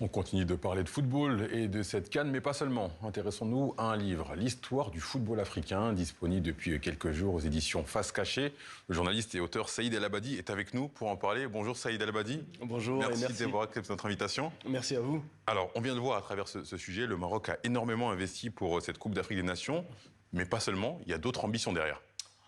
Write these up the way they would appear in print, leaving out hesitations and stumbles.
On continue de parler de football et de cette CAN, mais pas seulement. Intéressons-nous à un livre, l'histoire du football africain, disponible depuis quelques jours aux éditions Face Cachée. Le journaliste et auteur Saïd El Abadi est avec nous pour en parler. Bonjour Saïd El Abadi. Bonjour et merci d'avoir accepté notre invitation. Merci à vous. Alors, on vient de voir à travers ce sujet, le Maroc a énormément investi pour cette Coupe d'Afrique des Nations, mais pas seulement, il y a d'autres ambitions derrière.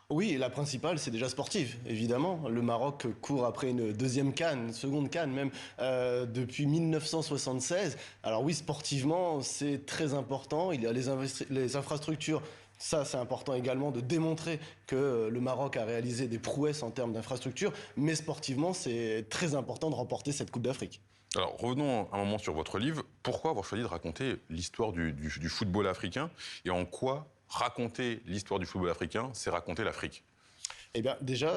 Oui, la principale, c'est déjà sportive, évidemment. Le Maroc court après une deuxième CAN, une seconde CAN même, depuis 1976. Alors oui, sportivement, c'est très important. Il y a les infrastructures. Ça, c'est important également de démontrer que le Maroc a réalisé des prouesses en termes d'infrastructures. Mais sportivement, c'est très important de remporter cette Coupe d'Afrique. Alors, revenons un moment sur votre livre. Pourquoi avoir choisi de raconter l'histoire du football africain et en quoi raconter l'histoire du football africain, c'est raconter l'Afrique? Eh bien, déjà,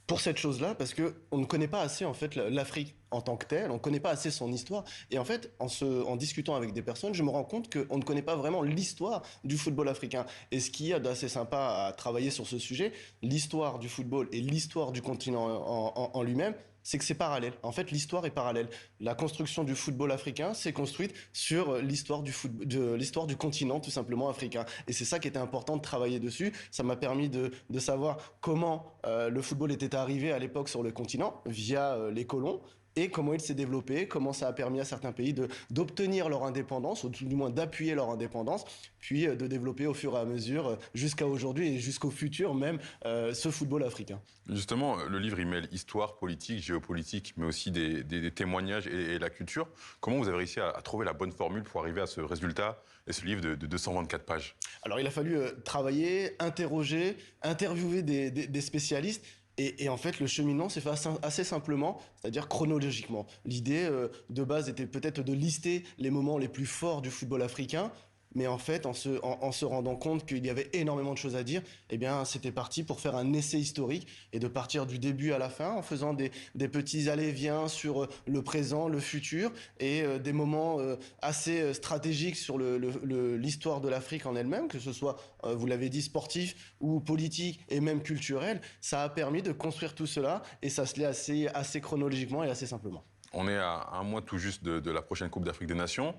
pour cette chose-là, parce qu'on ne connaît pas assez, en fait, l'Afrique en tant que telle, on ne connaît pas assez son histoire. Et en fait, en discutant avec des personnes, je me rends compte qu'on ne connaît pas vraiment l'histoire du football africain. Et ce qu'il y a d'assez sympa à travailler sur ce sujet, l'histoire du football et l'histoire du continent en lui-même, c'est que c'est parallèle. En fait, l'histoire est parallèle. La construction du football africain s'est construite sur l'histoire du continent, tout simplement africain. Et c'est ça qui était important de travailler dessus. Ça m'a permis de savoir comment le football était arrivé à l'époque sur le continent via les colons. Et comment il s'est développé, comment ça a permis à certains pays d'obtenir leur indépendance, ou tout du moins d'appuyer leur indépendance, puis de développer au fur et à mesure, jusqu'à aujourd'hui et jusqu'au futur même, ce football africain. Justement, le livre, il mêle histoire, politique, géopolitique, mais aussi des témoignages et la culture. Comment vous avez réussi à trouver la bonne formule pour arriver à ce résultat et ce livre de 224 pages? Alors, il a fallu travailler, interroger, interviewer des spécialistes. Et en fait, le cheminement s'est fait assez simplement, c'est-à-dire chronologiquement. L'idée de base était peut-être de lister les moments les plus forts du football africain, mais en fait, en se rendant compte qu'il y avait énormément de choses à dire, eh bien, c'était parti pour faire un essai historique et de partir du début à la fin en faisant des petits allers-viens sur le présent, le futur et des moments assez stratégiques sur l'histoire de l'Afrique en elle-même, que ce soit, vous l'avez dit, sportif ou politique et même culturel. Ça a permis de construire tout cela et ça se lit assez chronologiquement et assez simplement. On est à un mois tout juste de la prochaine Coupe d'Afrique des Nations.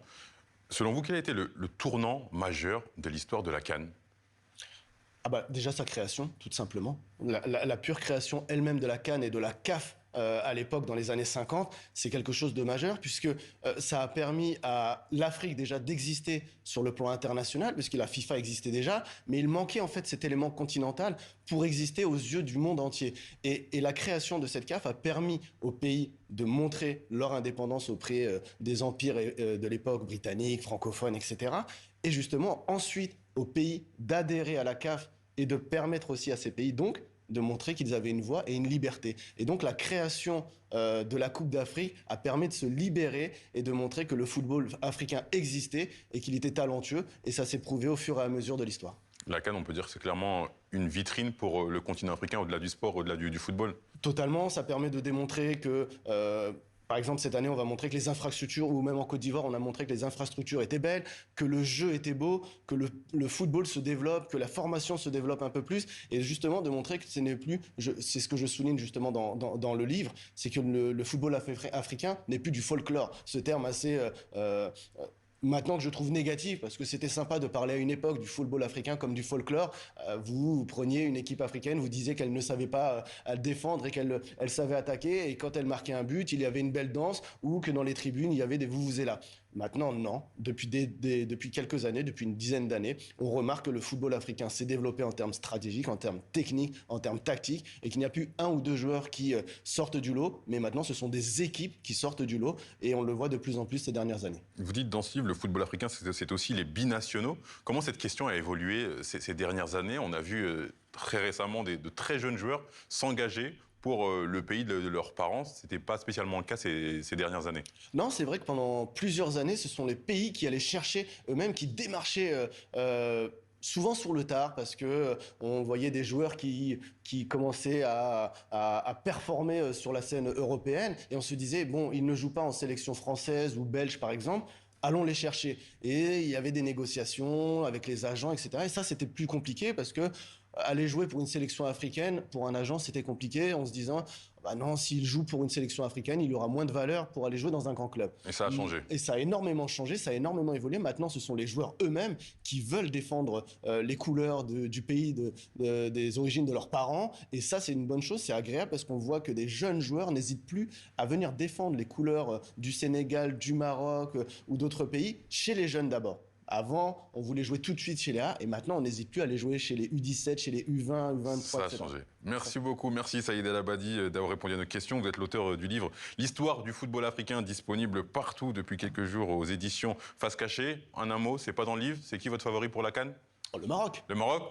Selon vous, quel a été le tournant majeur de l'histoire de la CAN? Ah bah, déjà sa création, tout simplement. La pure création elle-même de la CAN et de la CAF à l'époque, dans les années 50, c'est quelque chose de majeur puisque ça a permis à l'Afrique déjà d'exister sur le plan international, puisque la FIFA existait déjà, mais il manquait en fait cet élément continental pour exister aux yeux du monde entier. Et la création de cette CAF a permis aux pays de montrer leur indépendance auprès des empires de l'époque, britanniques, francophones, etc. Et justement, ensuite, aux pays d'adhérer à la CAF et de permettre aussi à ces pays, donc, de montrer qu'ils avaient une voix et une liberté. Et donc la création de la Coupe d'Afrique a permis de se libérer et de montrer que le football africain existait et qu'il était talentueux. Et ça s'est prouvé au fur et à mesure de l'histoire. La CAN, on peut dire que c'est clairement une vitrine pour le continent africain, au-delà du sport, au-delà du football. Totalement, ça permet de démontrer que... par exemple, cette année, on va montrer que les infrastructures, ou même en Côte d'Ivoire, on a montré que les infrastructures étaient belles, que le jeu était beau, que le football se développe, que la formation se développe un peu plus, et justement de montrer que ce n'est plus, c'est ce que je souligne justement dans le livre, c'est que le football africain n'est plus du folklore. Ce terme assez... maintenant que je trouve négatif, parce que c'était sympa de parler à une époque du football africain comme du folklore. Vous preniez une équipe africaine, vous disiez qu'elle ne savait pas défendre et qu'elle savait attaquer, et quand elle marquait un but, il y avait une belle danse, ou que dans les tribunes, il y avait des vuvuzela. Maintenant, non. Depuis quelques années, depuis une dizaine d'années, on remarque que le football africain s'est développé en termes stratégiques, en termes techniques, en termes tactiques, et qu'il n'y a plus un ou deux joueurs qui sortent du lot, mais maintenant ce sont des équipes qui sortent du lot, et on le voit de plus en plus ces dernières années. Vous dites dans ce livre, le football africain, c'est aussi les binationaux. Comment cette question a évolué ces dernières années? On a vu très récemment de très jeunes joueurs s'engager pour le pays de leurs parents. Ce n'était pas spécialement le cas ces dernières années. Non, c'est vrai que pendant plusieurs années, ce sont les pays qui allaient chercher eux-mêmes, qui démarchaient souvent sur le tard, parce que on voyait des joueurs qui commençaient à performer sur la scène européenne, et on se disait, bon, ils ne jouent pas en sélection française ou belge, par exemple, allons les chercher. Et il y avait des négociations avec les agents, etc. Et ça, c'était plus compliqué parce que aller jouer pour une sélection africaine, pour un agent, c'était compliqué en se disant, bah non, s'il joue pour une sélection africaine, il aura moins de valeur pour aller jouer dans un grand club. Et ça a changé. Et ça a énormément changé, ça a énormément évolué. Maintenant, ce sont les joueurs eux-mêmes qui veulent défendre les couleurs du pays, des origines de leurs parents. Et ça, c'est une bonne chose, c'est agréable parce qu'on voit que des jeunes joueurs n'hésitent plus à venir défendre les couleurs du Sénégal, du Maroc ou d'autres pays chez les jeunes d'abord. Avant, on voulait jouer tout de suite chez les A, et maintenant, on n'hésite plus à aller jouer chez les U17, chez les U20, U23, Ça a etc. changé. Merci beaucoup. Merci Saïd El Abadi d'avoir répondu à nos questions. Vous êtes l'auteur du livre L'histoire du football africain, disponible partout depuis quelques jours aux éditions Face Cachée. En un mot, c'est pas dans le livre. C'est qui votre favori pour la CAN? Oh, le Maroc. Le Maroc?